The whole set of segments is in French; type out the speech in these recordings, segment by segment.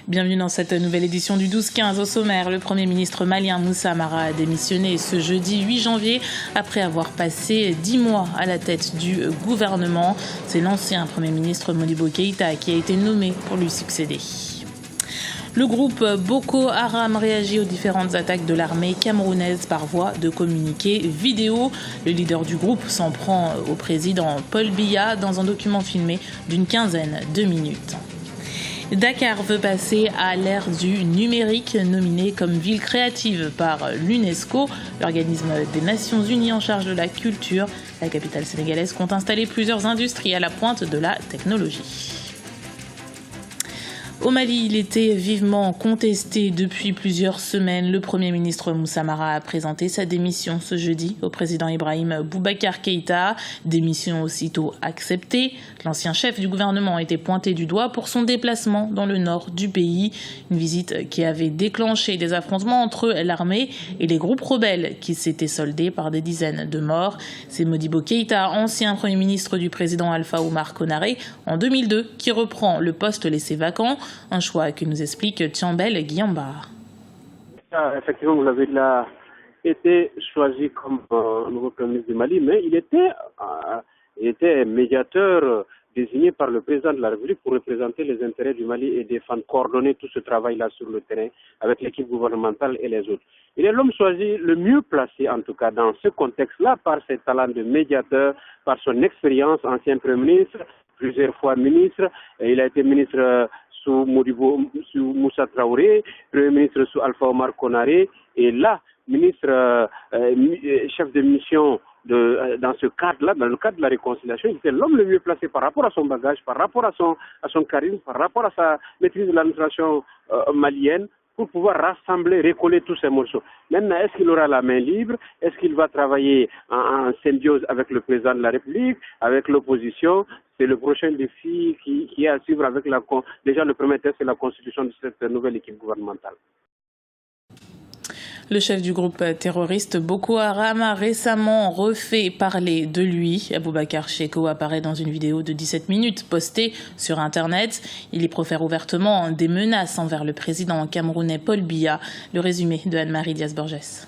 Bienvenue dans cette nouvelle édition du 12-15. Au sommaire, le Premier ministre malien Moussa Mara a démissionné ce jeudi 8 janvier après avoir passé 10 mois à la tête du gouvernement. C'est l'ancien Premier ministre Modibo Keïta qui a été nommé pour lui succéder. Le groupe Boko Haram réagit aux différentes attaques de l'armée camerounaise par voie de communiqué vidéo. Le leader du groupe s'en prend au président Paul Biya dans un document filmé d'une quinzaine de minutes. Dakar veut passer à l'ère du numérique, nominée comme ville créative par l'UNESCO, l'organisme des Nations Unies en charge de la culture. La capitale sénégalaise compte installer plusieurs industries à la pointe de la technologie. Au Mali, il était vivement contesté depuis plusieurs semaines. Le Premier ministre Moussa Mara a présenté sa démission ce jeudi au président Ibrahim Boubacar Keïta. Démission aussitôt acceptée. L'ancien chef du gouvernement était pointé du doigt pour son déplacement dans le nord du pays. Une visite qui avait déclenché des affrontements entre l'armée et les groupes rebelles qui s'étaient soldés par des dizaines de morts. C'est Modibo Keïta, ancien Premier ministre du président Alpha Oumar Konaré en 2002, qui reprend le poste laissé vacant. Un choix que nous explique Tiambel Guiamba. Effectivement, vous avez là été choisi comme nouveau Premier ministre du Mali, mais il était médiateur désigné par le président de la République pour représenter les intérêts du Mali et défendre, coordonner tout ce travail-là sur le terrain avec l'équipe gouvernementale et les autres. Il est l'homme choisi le mieux placé, en tout cas, dans ce contexte-là, par ses talents de médiateur, par son expérience, ancien Premier ministre, plusieurs fois ministre, et il a été ministre sous Moussa Traoré, Premier ministre sous Alpha Omar Konaré, et là, ministre, chef de mission dans ce cadre-là, dans le cadre de la réconciliation, il était l'homme le mieux placé par rapport à son bagage, par rapport à son charisme, par rapport à sa maîtrise de l'administration malienne, pour pouvoir rassembler, recoller tous ces morceaux. Maintenant, est-ce qu'il aura la main libre? Est-ce qu'il va travailler en symbiose avec le président de la République, avec l'opposition? C'est le prochain défi qui est à suivre avec déjà le premier test, c'est la constitution de cette nouvelle équipe gouvernementale. Le chef du groupe terroriste Boko Haram a récemment refait parler de lui. Aboubacar Shekau apparaît dans une vidéo de 17 minutes postée sur Internet. Il y profère ouvertement des menaces envers le président camerounais Paul Biya. Le résumé de Anne-Marie Diaz-Borges.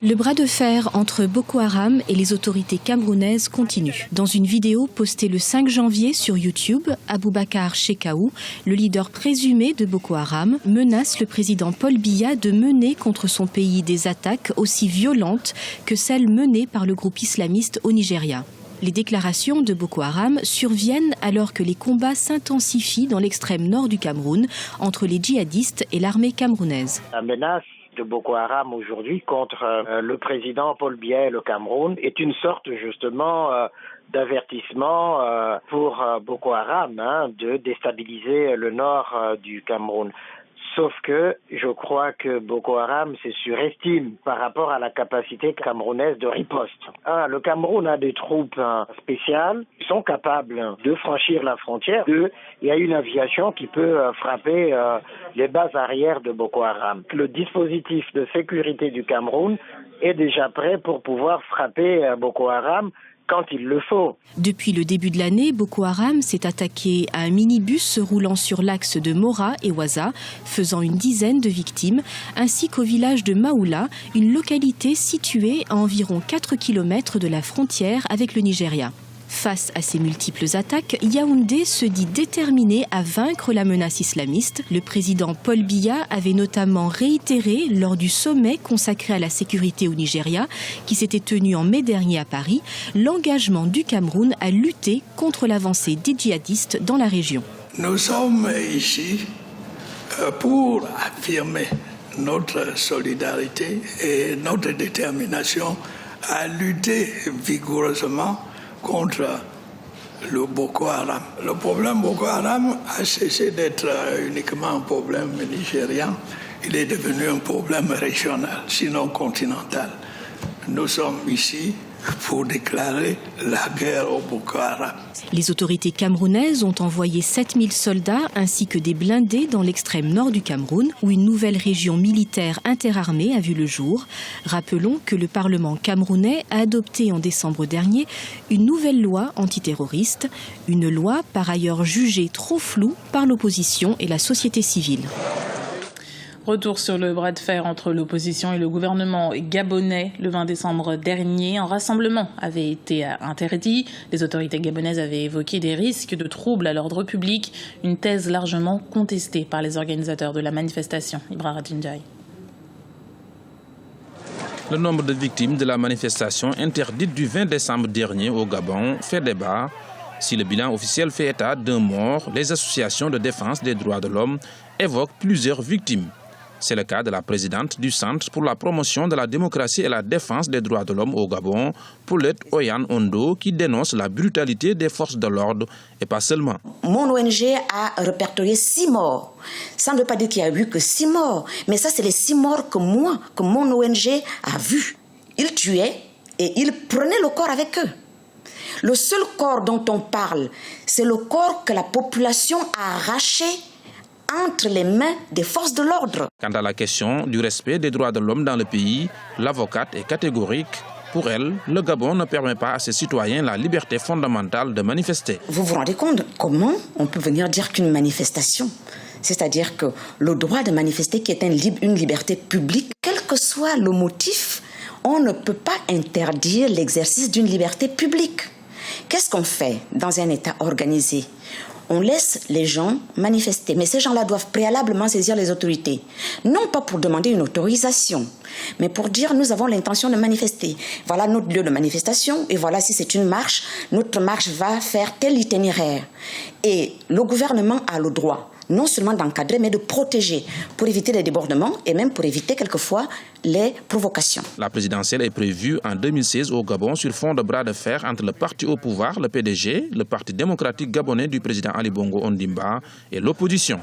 Le bras de fer entre Boko Haram et les autorités camerounaises continue. Dans une vidéo postée le 5 janvier sur YouTube, Aboubacar Shekau, le leader présumé de Boko Haram, menace le président Paul Biya de mener contre son pays des attaques aussi violentes que celles menées par le groupe islamiste au Nigeria. Les déclarations de Boko Haram surviennent alors que les combats s'intensifient dans l'extrême nord du Cameroun entre les djihadistes et l'armée camerounaise. La menace de Boko Haram aujourd'hui contre le président Paul Biya et le Cameroun est une sorte justement d'avertissement pour Boko Haram de déstabiliser le nord du Cameroun. Sauf que je crois que Boko Haram se surestime par rapport à la capacité camerounaise de riposte. Le Cameroun a des troupes spéciales qui sont capables de franchir la frontière. Il y a une aviation qui peut frapper les bases arrières de Boko Haram. Le dispositif de sécurité du Cameroun est déjà prêt pour pouvoir frapper Boko Haram quand il le faut. Depuis le début de l'année, Boko Haram s'est attaqué à un minibus roulant sur l'axe de Mora et Waza, faisant une dizaine de victimes, ainsi qu'au village de Maoula, une localité située à environ 4 km de la frontière avec le Nigeria. Face à ces multiples attaques, Yaoundé se dit déterminé à vaincre la menace islamiste. Le président Paul Biya avait notamment réitéré lors du sommet consacré à la sécurité au Nigeria, qui s'était tenu en mai dernier à Paris, l'engagement du Cameroun à lutter contre l'avancée des djihadistes dans la région. Nous sommes ici pour affirmer notre solidarité et notre détermination à lutter vigoureusement contre le Boko Haram. Le problème Boko Haram a cessé d'être uniquement un problème nigérian. Il est devenu un problème régional, sinon continental. Nous sommes ici pour déclarer la guerre au Boko Haram. Les autorités camerounaises ont envoyé 7000 soldats ainsi que des blindés dans l'extrême nord du Cameroun, où une nouvelle région militaire interarmée a vu le jour. Rappelons que le Parlement camerounais a adopté en décembre dernier une nouvelle loi antiterroriste, une loi par ailleurs jugée trop floue par l'opposition et la société civile. Retour sur le bras de fer entre l'opposition et le gouvernement gabonais. Le 20 décembre dernier, un rassemblement avait été interdit. Les autorités gabonaises avaient évoqué des risques de troubles à l'ordre public, une thèse largement contestée par les organisateurs de la manifestation. Ibra Radinjaï. Le nombre de victimes de la manifestation interdite du 20 décembre dernier au Gabon fait débat. Si le bilan officiel fait état d'un mort, les associations de défense des droits de l'homme évoquent plusieurs victimes. C'est le cas de la présidente du Centre pour la promotion de la démocratie et la défense des droits de l'homme au Gabon, Paulette Oyan Ondo, qui dénonce la brutalité des forces de l'ordre et pas seulement. Mon ONG a répertorié 6 morts. Ça ne veut pas dire qu'il y a eu que 6 morts, mais ça c'est les 6 morts que mon ONG a vus. Ils tuaient et ils prenaient le corps avec eux. Le seul corps dont on parle, c'est le corps que la population a arraché entre les mains des forces de l'ordre. Quant à la question du respect des droits de l'homme dans le pays, l'avocate est catégorique. Pour elle, le Gabon ne permet pas à ses citoyens la liberté fondamentale de manifester. Vous vous rendez compte comment on peut venir dire qu'une manifestation, c'est-à-dire que le droit de manifester qui est une liberté publique, quel que soit le motif, on ne peut pas interdire l'exercice d'une liberté publique. Qu'est-ce qu'on fait dans un État organisé ? On laisse les gens manifester, mais ces gens-là doivent préalablement saisir les autorités. Non pas pour demander une autorisation, mais pour dire nous avons l'intention de manifester. Voilà notre lieu de manifestation et voilà si c'est une marche, notre marche va faire tel itinéraire. Et le gouvernement a le droit non seulement d'encadrer, mais de protéger pour éviter les débordements et même pour éviter quelquefois les provocations. La présidentielle est prévue en 2016 au Gabon sur fond de bras de fer entre le parti au pouvoir, le PDG, le Parti démocratique gabonais du président Ali Bongo Ondimba et l'opposition.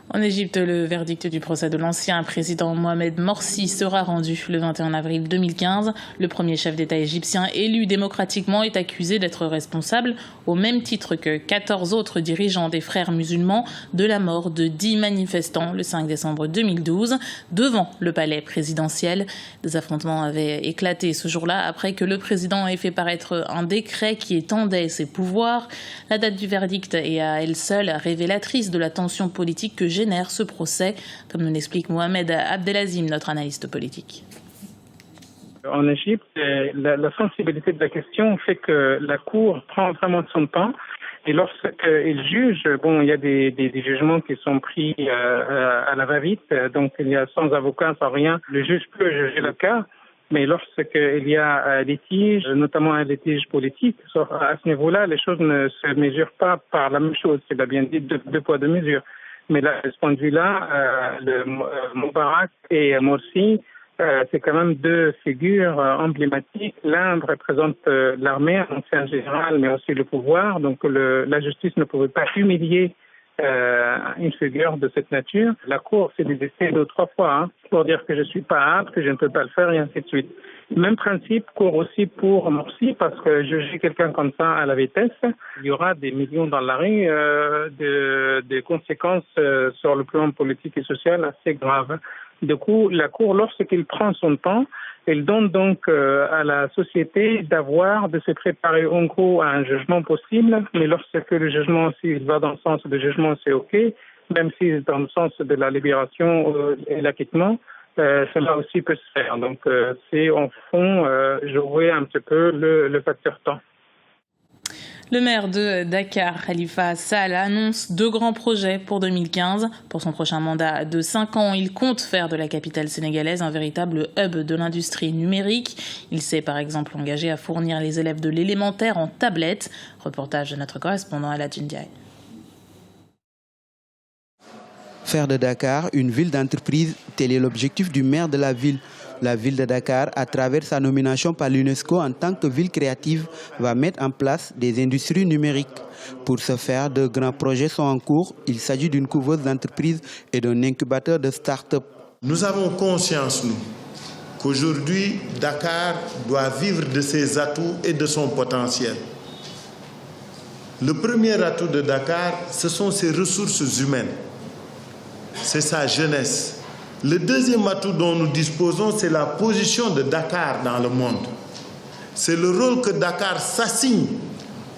En Égypte, le verdict du procès de l'ancien président Mohamed Morsi sera rendu le 21 avril 2015. Le premier chef d'État égyptien élu démocratiquement est accusé d'être responsable, au même titre que 14 autres dirigeants des frères musulmans, de la mort de 10 manifestants le 5 décembre 2012 devant le palais présidentiel. Des affrontements avaient éclaté ce jour-là après que le président ait fait paraître un décret qui étendait ses pouvoirs. La date du verdict est à elle seule révélatrice de la tension politique que génère ce procès, comme nous l'explique Mohamed Abdelazim, notre analyste politique. En Égypte, la sensibilité de la question fait que la Cour prend vraiment son temps. Et lorsqu'il juge, il y a des jugements qui sont pris à la va-vite, donc il y a sans avocat, sans rien. Le juge peut juger le cas, mais lorsqu'il y a un litige, notamment un litige politique, à ce niveau-là, les choses ne se mesurent pas par la même chose. C'est bien dit, deux poids, deux mesures. Mais là, de ce point de vue-là, Moubarak et Morsi, c'est quand même deux figures emblématiques. L'un représente l'armée, un ancien général, mais aussi le pouvoir. Donc la justice ne pouvait pas humilier une figure de cette nature. La Cour s'est désistée 2 ou 3 fois pour dire que je ne suis pas apte, que je ne peux pas le faire, et ainsi de suite. Même principe court aussi pour Morsi, parce que juger quelqu'un comme ça à la vitesse, il y aura des millions dans la rue, des conséquences sur le plan politique et social assez graves. Du coup, la Cour, lorsqu'il prend son temps, elle donne donc à la société de se préparer en gros à un jugement possible, mais lorsque le jugement, s'il va dans le sens du jugement, c'est OK, même si dans le sens de la libération et l'acquittement, cela aussi peut se faire. Donc c'est en fond jouer un petit peu le facteur temps. Le maire de Dakar, Khalifa Sall, annonce 2 grands projets pour 2015. Pour son prochain mandat de 5 ans, il compte faire de la capitale sénégalaise un véritable hub de l'industrie numérique. Il s'est par exemple engagé à fournir les élèves de l'élémentaire en tablettes. Reportage de notre correspondant Aladjine Ndiaye. Faire de Dakar une ville d'entreprise, tel est l'objectif du maire de la ville. La ville de Dakar, à travers sa nomination par l'UNESCO en tant que ville créative, va mettre en place des industries numériques. Pour ce faire, 2 grands projets sont en cours. Il s'agit d'une couveuse d'entreprise et d'un incubateur de start-up. Nous avons conscience, nous, qu'aujourd'hui, Dakar doit vivre de ses atouts et de son potentiel. Le premier atout de Dakar, ce sont ses ressources humaines, c'est sa jeunesse. Le deuxième atout dont nous disposons, c'est la position de Dakar dans le monde. C'est le rôle que Dakar s'assigne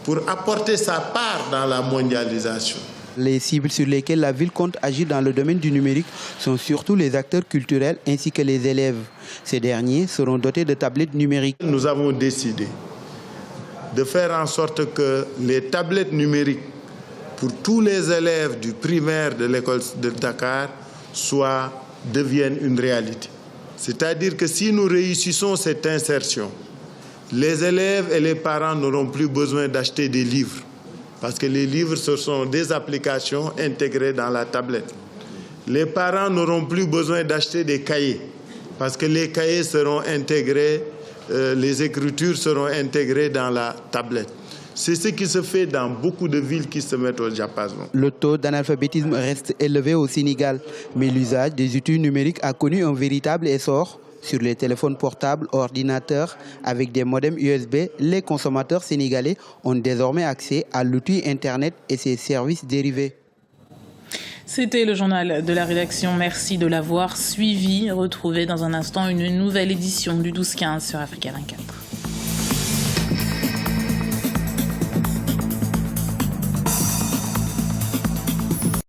pour apporter sa part dans la mondialisation. Les cibles sur lesquelles la ville compte agir dans le domaine du numérique sont surtout les acteurs culturels ainsi que les élèves. Ces derniers seront dotés de tablettes numériques. Nous avons décidé de faire en sorte que les tablettes numériques pour tous les élèves du primaire de l'école de Dakar deviennent une réalité. C'est-à-dire que si nous réussissons cette insertion, les élèves et les parents n'auront plus besoin d'acheter des livres. Parce que les livres, ce sont des applications intégrées dans la tablette. Les parents n'auront plus besoin d'acheter des cahiers. Parce que les cahiers seront intégrés, les écritures seront intégrées dans la tablette. C'est ce qui se fait dans beaucoup de villes qui se mettent au diapason. Le taux d'analphabétisme reste élevé au Sénégal, mais l'usage des outils numériques a connu un véritable essor. Sur les téléphones portables, ordinateurs, avec des modems USB, les consommateurs sénégalais ont désormais accès à l'outil Internet et ses services dérivés. C'était le journal de la rédaction. Merci de l'avoir suivi. Retrouvez dans un instant une nouvelle édition du 12-15 sur Africa 24.